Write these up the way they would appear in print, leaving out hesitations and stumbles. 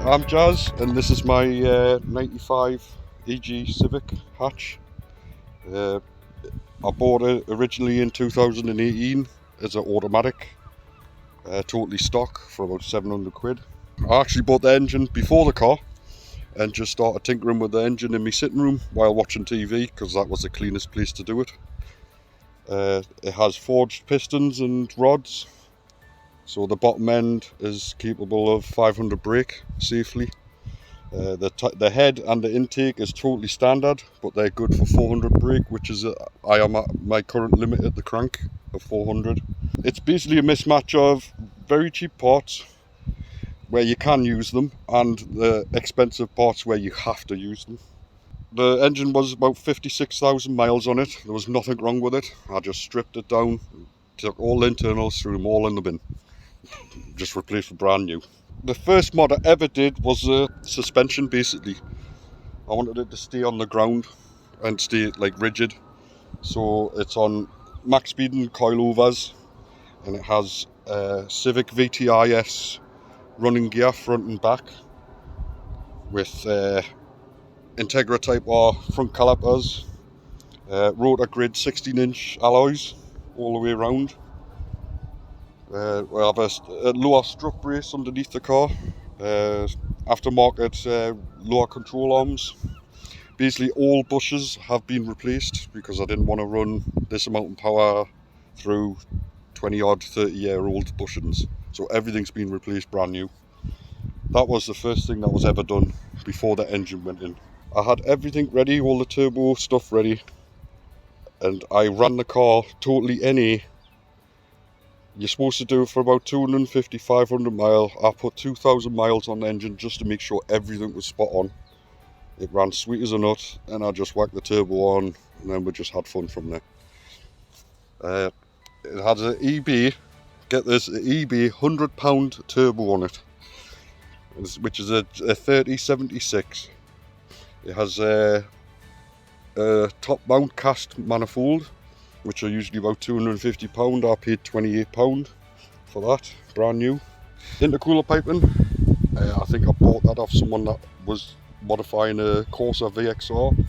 I'm Jaz'S, and this is my 95 EG Civic hatch. I bought it originally in 2018 as an automatic, totally stock, for about 700 quid. I actually bought the engine before the car and just started tinkering with the engine in my sitting room while watching TV, because that was the cleanest place to do it. It has forged pistons and rods, so the bottom end is capable of 500 brake safely. The head and the intake is totally standard, but they're good for 400 brake, which is I am at my current limit at the crank of 400. It's basically a mismatch of very cheap parts where you can use them and the expensive parts where you have to use them. The engine was about 56,000 miles on it. There was nothing wrong with it. I just stripped it down, took all the internals, threw them all in the bin, just replaced with brand new. The first mod I ever did was suspension. Basically, I wanted it to stay on the ground and stay like rigid, so it's on max speed and coilovers, and it has Civic VTIS running gear front and back with Integra Type R front calipers, rotor grid 16-inch alloys all the way around. We have a lower strut brace underneath the car, aftermarket lower control arms. Basically all bushes have been replaced because I didn't want to run this amount of power through 20 odd 30-year-old bushings, so everything's been replaced brand new. That was the first thing that was ever done before the engine went in. I had everything ready, all the turbo stuff ready, and I ran the car totally NA. You're supposed to do it for about 250, 500 miles. I put 2,000 miles on the engine just to make sure everything was spot on. It ran sweet as a nut, and I just whacked the turbo on, and then we just had fun from there. It has an EB, get this, an EB £100 turbo on it, which is a 3076. It has a top mount cast manifold, which are usually about £250. I paid £28 for that, brand new. Intercooler piping, I think I bought that off someone that was modifying a Corsa VXR.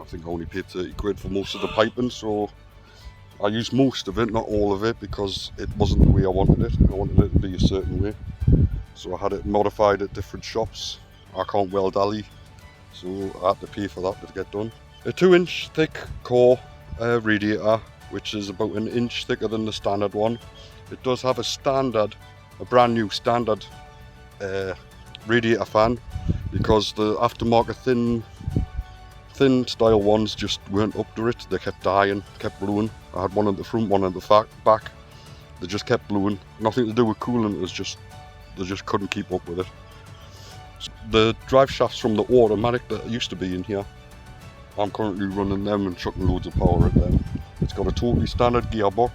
I think I only paid 30 quid for most of the piping, so I used most of it, not all of it, because it wasn't the way I wanted it. I wanted it to be a certain way, so I had it modified at different shops. I can't weld alley, so I had to pay for that to get done. A 2-inch thick core radiator, which is about an inch thicker than the standard one. It does have a brand new standard radiator fan, because the aftermarket thin style ones just weren't up to it. They kept dying, kept blowing. I had one at the front, one at the back. They just kept blowing. Nothing to do with coolant, it was just, they just couldn't keep up with it. The drive shafts from the automatic that used to be in here, I'm currently running them and chucking loads of power at them. It's got a totally standard gearbox,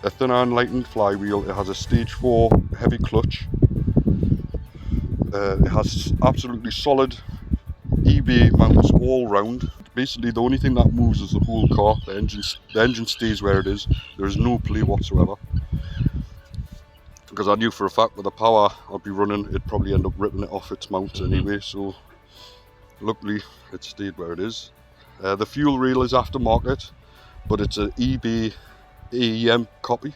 a thin iron lightened flywheel. It has a stage 4 heavy clutch. It has absolutely solid EB mounts all round. Basically the only thing that moves is the whole car. The engine stays where it is. There is no play whatsoever, because I knew for a fact with the power I'd be running, it'd probably end up ripping it off its mount anyway, so luckily it stayed where it is. The fuel rail is aftermarket, but it's an EB AEM copy.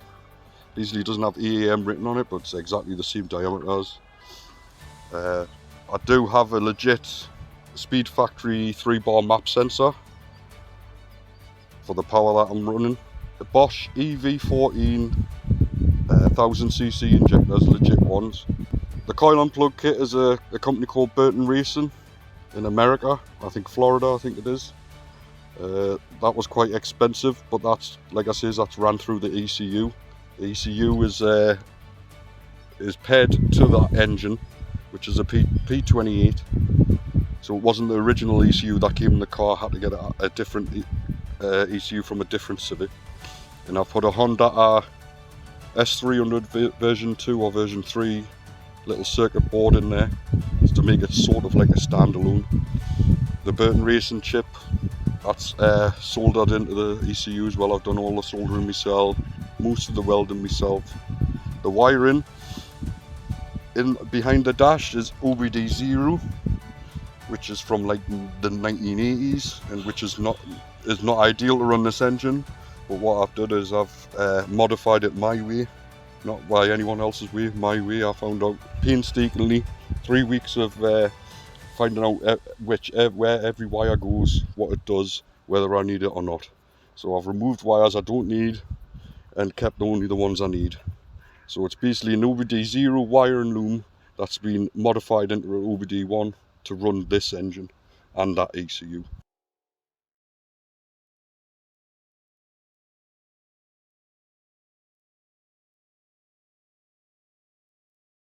Basically it doesn't have AEM written on it, but it's exactly the same diameter as. I do have a legit Speed Factory 3-bar map sensor for the power that I'm running. The Bosch EV14 1000cc injectors, legit ones. The coil and plug kit is a company called Burton Racing in America, I think Florida, I think it is. That was quite expensive, but that's, like I says, that's ran through the ECU. The ECU is paired to that engine, which is a P28. So it wasn't the original ECU that came in the car. I had to get a different ECU from a different Civic. And I've put a Honda S300 version 2 or version 3 little circuit board in there, just to make it sort of like a standalone. The Burton Racing chip, that's soldered into the ECU as well. I've done all the soldering myself, most of the welding myself. The wiring behind the dash is OBD0, which is from like the 1980s, and which is not ideal to run this engine. But what I've done is I've modified it my way, not by anyone else's way, my way. I found out painstakingly, 3 weeks of finding out where every wire goes, what it does, whether I need it or not. So I've removed wires I don't need and kept only the ones I need. So it's basically an OBD0 wire and loom that's been modified into an OBD1 to run this engine and that ECU.